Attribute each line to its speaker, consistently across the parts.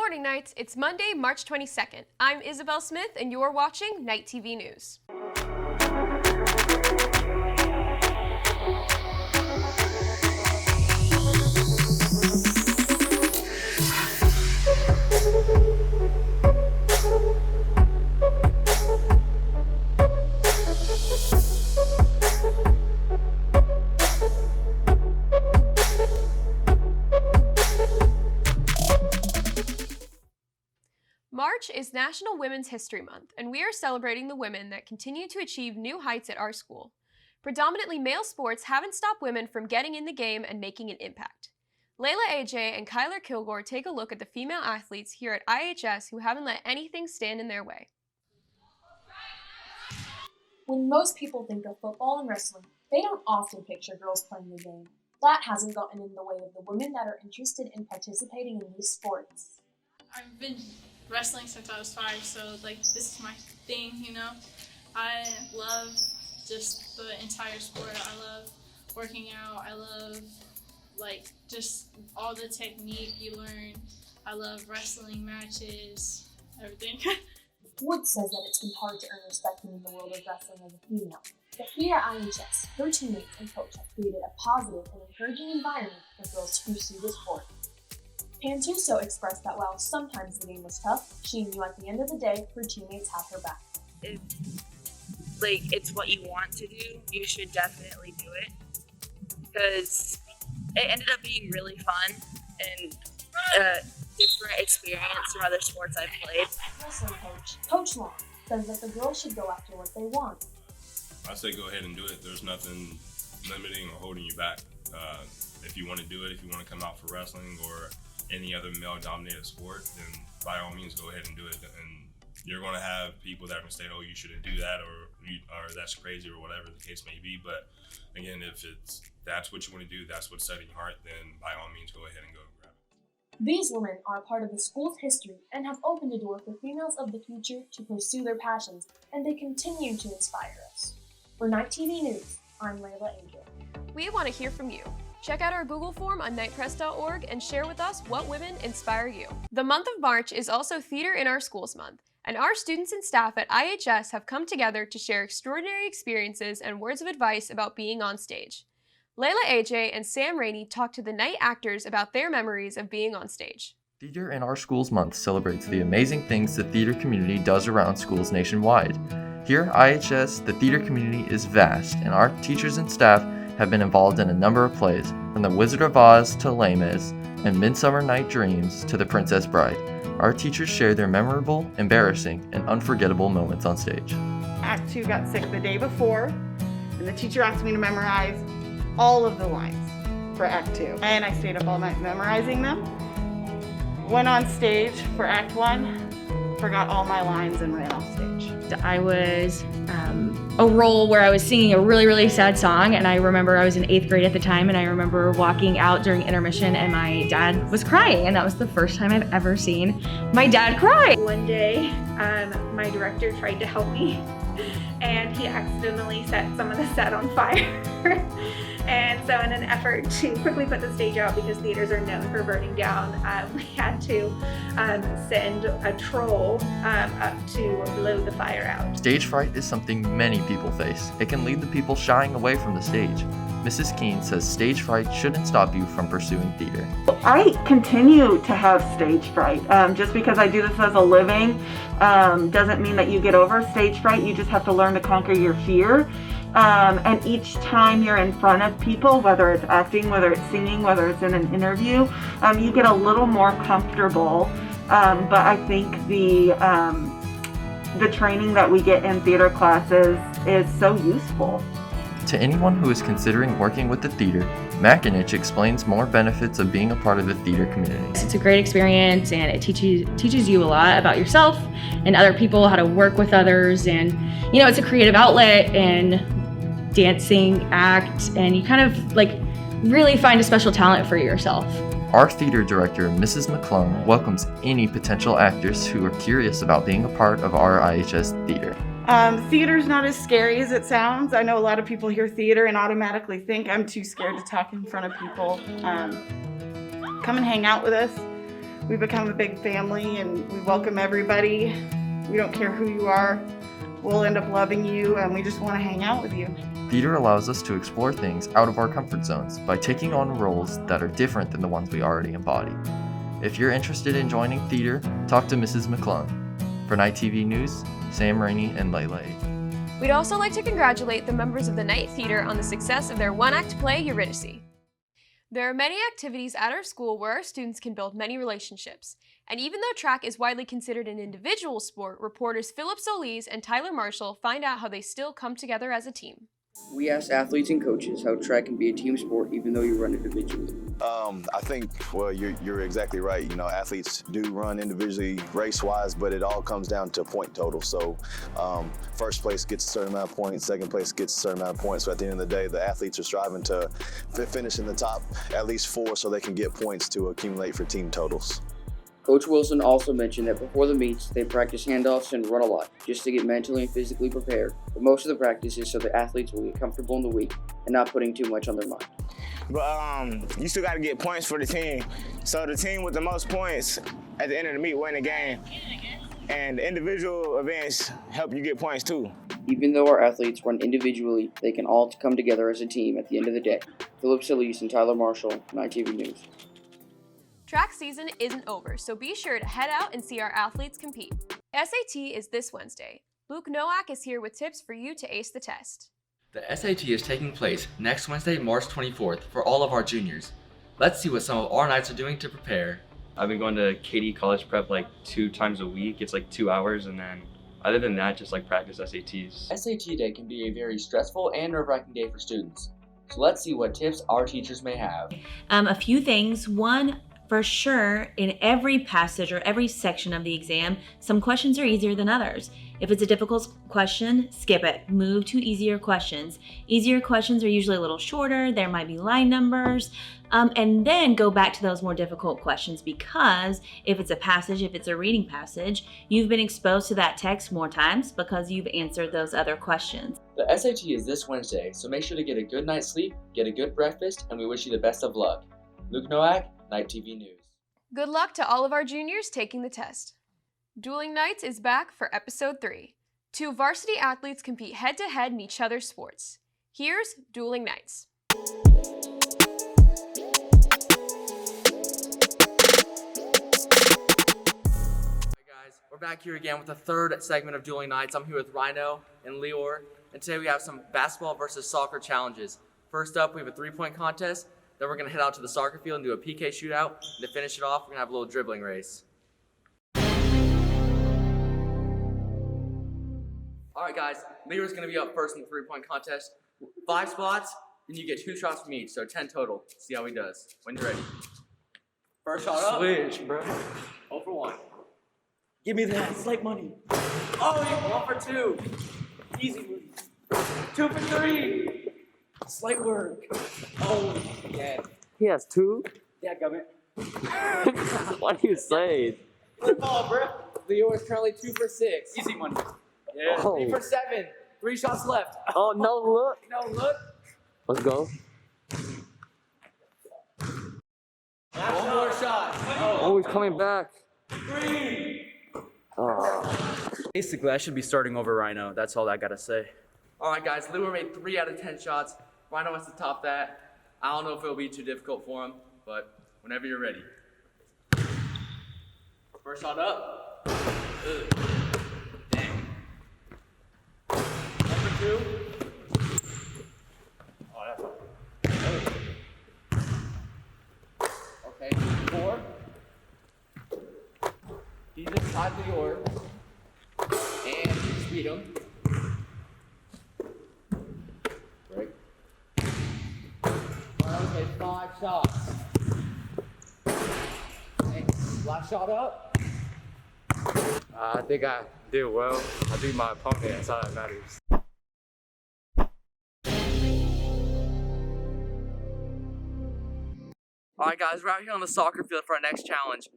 Speaker 1: morning, Knights. It's Monday, March 22nd. I'm Isabel Smith, and you're watching Night TV News. March is National Women's History Month, and we are celebrating the women that continue to achieve new heights at our school. Predominantly male sports haven't stopped women from getting in the game and making an impact. Layla AJ and Kyler Kilgore take a look at the female athletes here at IHS who haven't let anything stand in their way.
Speaker 2: When most people think of football and wrestling, they don't often picture girls playing the game. That hasn't gotten in the way of the women that are interested in participating in these sports.
Speaker 3: I've been wrestling since I was 5, so this is my thing, you know. I love just the entire sport. I love working out. I love just all the technique you learn. I love wrestling matches, everything.
Speaker 2: Wood says that it's been hard to earn respect in the world of wrestling as a female. But here at IHS, her teammates and coach have created a positive and encouraging environment for girls to pursue the sport. Pantuso expressed that while sometimes the game was tough, she knew at the end of the day her teammates had her back.
Speaker 4: It's what you want to do, you should definitely do it. Because it ended up being really fun and a different experience from other sports I've played.
Speaker 2: Wrestling coach, Coach Long, says that the girls should go after what they want.
Speaker 5: I say go ahead and do it. There's nothing limiting or holding you back. If you want to do it, if you want to come out for wrestling or any other male-dominated sport, then by all means go ahead and do it. And you're going to have people that are going to say, oh, you shouldn't do that, or that's crazy, or whatever the case may be. But again, if that's what you want to do, that's what's set in your heart, then by all means go ahead and go grab it.
Speaker 2: These women are a part of the school's history and have opened a door for females of the future to pursue their passions, and they continue to inspire us. For Night TV News, I'm Layla Angel.
Speaker 1: We want to hear from you. Check out our Google form on nightpress.org and share with us what women inspire you. The month of March is also Theater in Our Schools Month, and our students and staff at IHS have come together to share extraordinary experiences and words of advice about being on stage. Layla AJ and Sam Rainey talked to the Night actors about their memories of being on stage.
Speaker 6: Theater in Our Schools Month celebrates the amazing things the theater community does around schools nationwide. Here at IHS, the theater community is vast, and our teachers and staff have been involved in a number of plays, from The Wizard of Oz to Les Mis, and Midsummer Night Dreams to The Princess Bride. Our teachers share their memorable, embarrassing, and unforgettable moments on stage.
Speaker 7: Act 2 got sick the day before, and the teacher asked me to memorize all of the lines for Act 2. And I stayed up all night memorizing them. Went on stage for Act 1, forgot all my lines and ran off stage.
Speaker 8: I was a role where I was singing a really, really sad song, and I remember I was in 8th grade at the time, and I remember walking out during intermission and my dad was crying, and that was the first time I've ever seen my dad cry.
Speaker 9: One day, my director tried to help me, and he accidentally set some of the set on fire. And so in an effort to quickly put the stage out, because theaters are known for burning down, we had to send a troll up to blow the fire out.
Speaker 6: Stage fright is something many people face. It can lead to people shying away from the stage. Mrs. Keene says stage fright shouldn't stop you from pursuing theater.
Speaker 7: I continue to have stage fright. Just because I do this as a living doesn't mean that you get over stage fright. You just have to learn to conquer your fear. And each time you're in front of people, whether it's acting, whether it's singing, whether it's in an interview, you get a little more comfortable. But I think the training that we get in theater classes is so useful.
Speaker 6: To anyone who is considering working with the theater, Makinich explains more benefits of being a part of the theater community.
Speaker 8: It's a great experience, and it teaches you a lot about yourself and other people, how to work with others, and it's a creative outlet and dancing, act, and you kind of really find a special talent for yourself.
Speaker 6: Our theater director, Mrs. McClung, welcomes any potential actors who are curious about being a part of our IHS theater.
Speaker 7: Theater's not as scary as it sounds. I know a lot of people hear theater and automatically think I'm too scared to talk in front of people. Come and hang out with us. We become a big family and we welcome everybody. We don't care who you are. We'll end up loving you and we just want to hang out with you.
Speaker 6: Theater allows us to explore things out of our comfort zones by taking on roles that are different than the ones we already embody. If you're interested in joining theater, talk to Mrs. McClung. For Night TV News, Sam Rainey and Lele.
Speaker 1: We'd also like to congratulate the members of the Night Theater on the success of their one-act play, Eurydice. There are many activities at our school where our students can build many relationships. And even though track is widely considered an individual sport, reporters Philip Solis and Tyler Marshall find out how they still come together as a team.
Speaker 10: We asked athletes and coaches how track can be a team sport even though you run individually.
Speaker 11: I think, well, you're exactly right. You know, athletes do run individually race-wise, but it all comes down to point total. So first place gets a certain amount of points, second place gets a certain amount of points. So at the end of the day, the athletes are striving to finish in the top at least 4 so they can get points to accumulate for team totals.
Speaker 10: Coach Wilson also mentioned that before the meets, they practice handoffs and run a lot, just to get mentally and physically prepared. But most of the practice is so the athletes will get comfortable in the week and not putting too much on their mind.
Speaker 12: But you still got to get points for the team. So the team with the most points at the end of the meet win the game. And individual events help you get points too.
Speaker 10: Even though our athletes run individually, they can all come together as a team at the end of the day. Philip Solis and Tyler Marshall, Night TV News.
Speaker 1: Track season isn't over, so be sure to head out and see our athletes compete. SAT is this Wednesday. Luke Nowak is here with tips for you to ace the test.
Speaker 13: The SAT is taking place next Wednesday, March 24th for all of our juniors. Let's see what some of our Knights are doing to prepare.
Speaker 14: I've been going to KD College Prep like 2 times a week. It's like 2 hours, and then other than that, just like practice SATs.
Speaker 13: SAT day can be a very stressful and nerve-wracking day for students. So let's see what tips our teachers may have.
Speaker 15: A few things. One, for sure, in every passage or every section of the exam, some questions are easier than others. If it's a difficult question, skip it. Move to easier questions. Easier questions are usually a little shorter. There might be line numbers. And then go back to those more difficult questions, because if it's a passage, if it's a reading passage, you've been exposed to that text more times because you've answered those other questions.
Speaker 13: The SAT is this Wednesday, so make sure to get a good night's sleep, get a good breakfast, and we wish you the best of luck. Luke Nowak, Night TV News.
Speaker 1: Good luck to all of our juniors taking the test. Dueling Nights is back for episode 3. 2 varsity athletes compete head-to-head in each other's sports. Here's Dueling Nights.
Speaker 13: We're back here again with the third segment of Dueling Nights. I'm here with Rhino and Leor, and today we have some basketball versus soccer challenges. First up, we have a 3-point contest. Then we're going to head out to the soccer field and do a PK shootout. And to finish it off, we're going to have a little dribbling race. All right, guys. Leor's going to be up first in the 3-point contest. 5 spots, and you get 2 shots from each, so 10 total. See how he does. When you're ready. First shot up.
Speaker 14: Switch, bro.
Speaker 13: 0 for 1.
Speaker 14: Give me that. It's like money.
Speaker 13: Oh, you 1 for 2. Easy money. 2 for 3. Slight work. Oh, yeah.
Speaker 14: He has 2?
Speaker 13: Yeah, gummit.
Speaker 14: What do you say?
Speaker 13: Good ball, bro. Leo is currently 2 for 6. Easy money. Yeah.
Speaker 14: Oh.
Speaker 13: 3 for 7. 3 shots left.
Speaker 14: Oh, no look.
Speaker 13: No look.
Speaker 14: Let's go.
Speaker 13: 1 more shot.
Speaker 14: Oh, he's coming back.
Speaker 13: 3.
Speaker 14: Oh.
Speaker 16: Basically, I should be starting over Rhino. That's all I gotta say.
Speaker 13: All right, guys. Leo made 3 out of 10 shots. Rhino has to top that. I don't know if it'll be too difficult for him, but whenever you're ready. First shot up. Ugh. Dang. 1 for 2. Oh, that's okay. 4. He's inside the orb. And you beat him. Break. Okay, 5 shots. Okay, last shot up.
Speaker 14: I think I did well. I beat my opponent. That's all that matters.
Speaker 13: Alright guys, we're out here on the soccer field for our next challenge.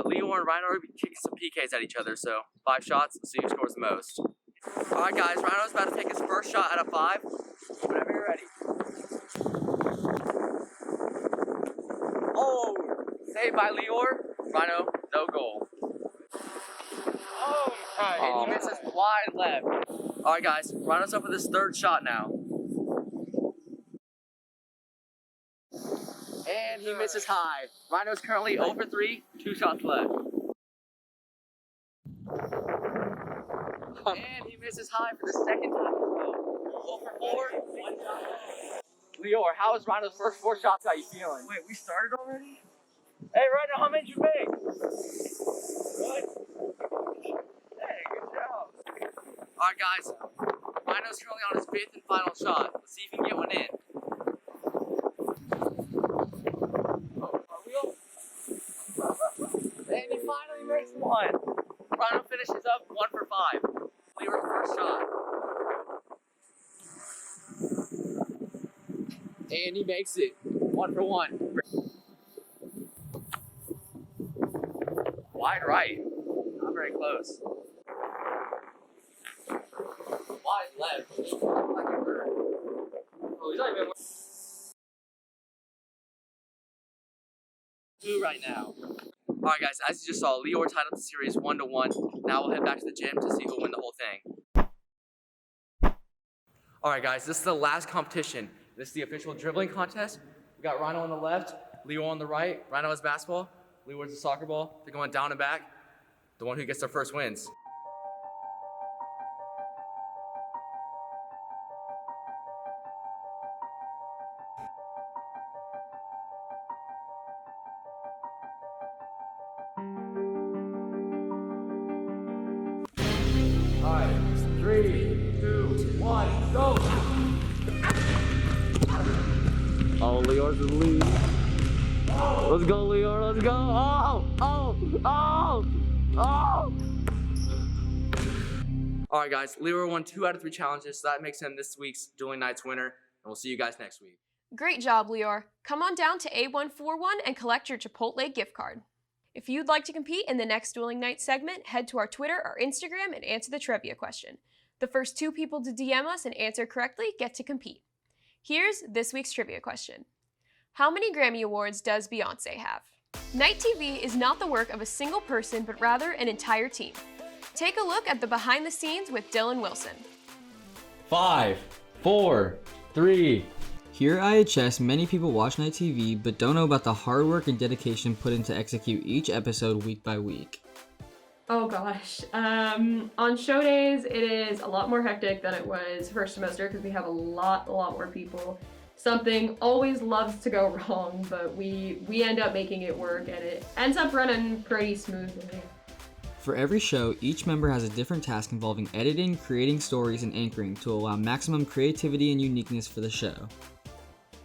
Speaker 13: Leo and Rhino are kicking some PKs at each other, so 5 shots, see who scores the most. Alright guys, Rhino's about to take his first shot out of 5. Whenever you're ready. Oh! Saved by Leor. Rhino, No goal. And he misses wide left. All right, guys, Rhino's up with his third shot now. And he misses high. Rhino's currently 0 for 3, 2 shots left. And he misses high for the second time in a row. 0 for 4, 1 shot left. Lior, how is Rhino's first 4 shots got you feeling? Wait, we started already? Hey, Rhino, how many did you make? What? Hey, good job. All right, guys. Rhino's currently on his 5th and final shot. Let's see if he can get one in. And he finally makes one. Rhino finishes up 1 for 5. Lior's first shot. And he makes it 1 for 1. Wide right. Not very close. Wide left. Like a bird. Oh, he's not even 2 right now. Alright guys, as you just saw, Lior tied up the series 1-1. Now we'll head back to the gym to see who'll win the whole thing. Alright guys, this is the last competition. This is the official dribbling contest. We got Rhino on the left, Lior on the right. Rhino has basketball, Lior has a soccer ball. They're going down and back. The one who gets their first wins. Alright, 3, 2, 1, go! Oh, Lior's in the lead. Let's go, Lior, let's go! Oh! Alright guys, Lior won 2 out of 3 challenges, so that makes him this week's Dueling Nights winner, and we'll see you guys next week.
Speaker 1: Great job, Lior. Come on down to A141 and collect your Chipotle gift card. If you'd like to compete in the next Dueling Nights segment, head to our Twitter or Instagram and answer the trivia question. The first 2 people to DM us and answer correctly get to compete. Here's this week's trivia question. How many Grammy Awards does Beyoncé have? Night TV is not the work of a single person, but rather an entire team. Take a look at the behind the scenes with Dylan Wilson.
Speaker 17: 5, 4, 3. Here at IHS, many people watch Night TV, but don't know about the hard work and dedication put in to execute each episode week by week.
Speaker 1: Oh gosh. On show days, it is a lot more hectic than it was first semester because we have a lot more people. Something always loves to go wrong, but we end up making it work and it ends up running pretty smoothly.
Speaker 17: For every show, each member has a different task involving editing, creating stories, and anchoring to allow maximum creativity and uniqueness for the show.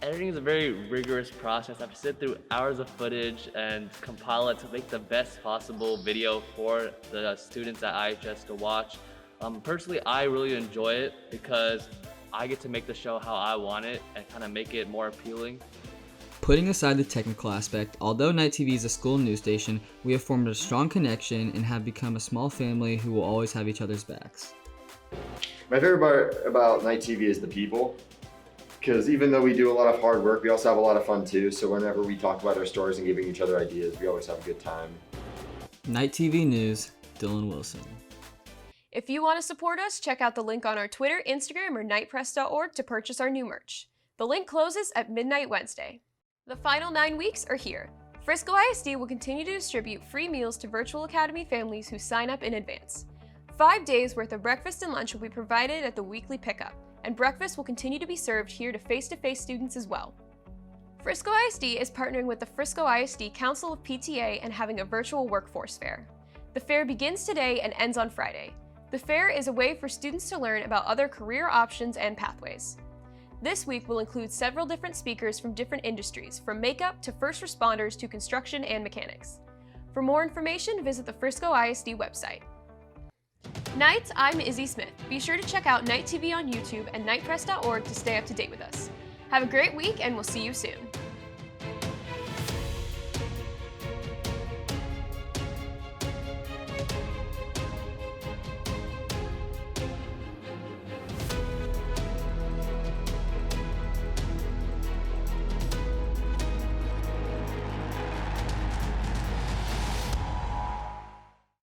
Speaker 18: Editing is a very rigorous process. I have to sit through hours of footage and compile it to make the best possible video for the students at IHS to watch. Personally, I really enjoy it because I get to make the show how I want it and kind of make it more appealing.
Speaker 17: Putting aside the technical aspect, although Night TV is a school news station, we have formed a strong connection and have become a small family who will always have each other's backs.
Speaker 19: My favorite part about Night TV is the people. Because even though we do a lot of hard work, we also have a lot of fun too. So whenever we talk about our stories and giving each other ideas, we always have a good time.
Speaker 17: Night TV News, Dylan Wilson.
Speaker 1: If you want to support us, check out the link on our Twitter, Instagram, or nightpress.org to purchase our new merch. The link closes at midnight Wednesday. The final 9 weeks are here. Frisco ISD will continue to distribute free meals to Virtual Academy families who sign up in advance. 5 days worth of breakfast and lunch will be provided at the weekly pickup, and breakfast will continue to be served here to face-to-face students as well. Frisco ISD is partnering with the Frisco ISD Council of PTA and having a virtual workforce fair. The fair begins today and ends on Friday. The fair is a way for students to learn about other career options and pathways. This week will include several different speakers from different industries, from makeup to first responders to construction and mechanics. For more information, visit the Frisco ISD website. Nights, I'm Izzy Smith. Be sure to check out Night TV on YouTube and nightpress.org to stay up to date with us. Have a great week and we'll see you soon.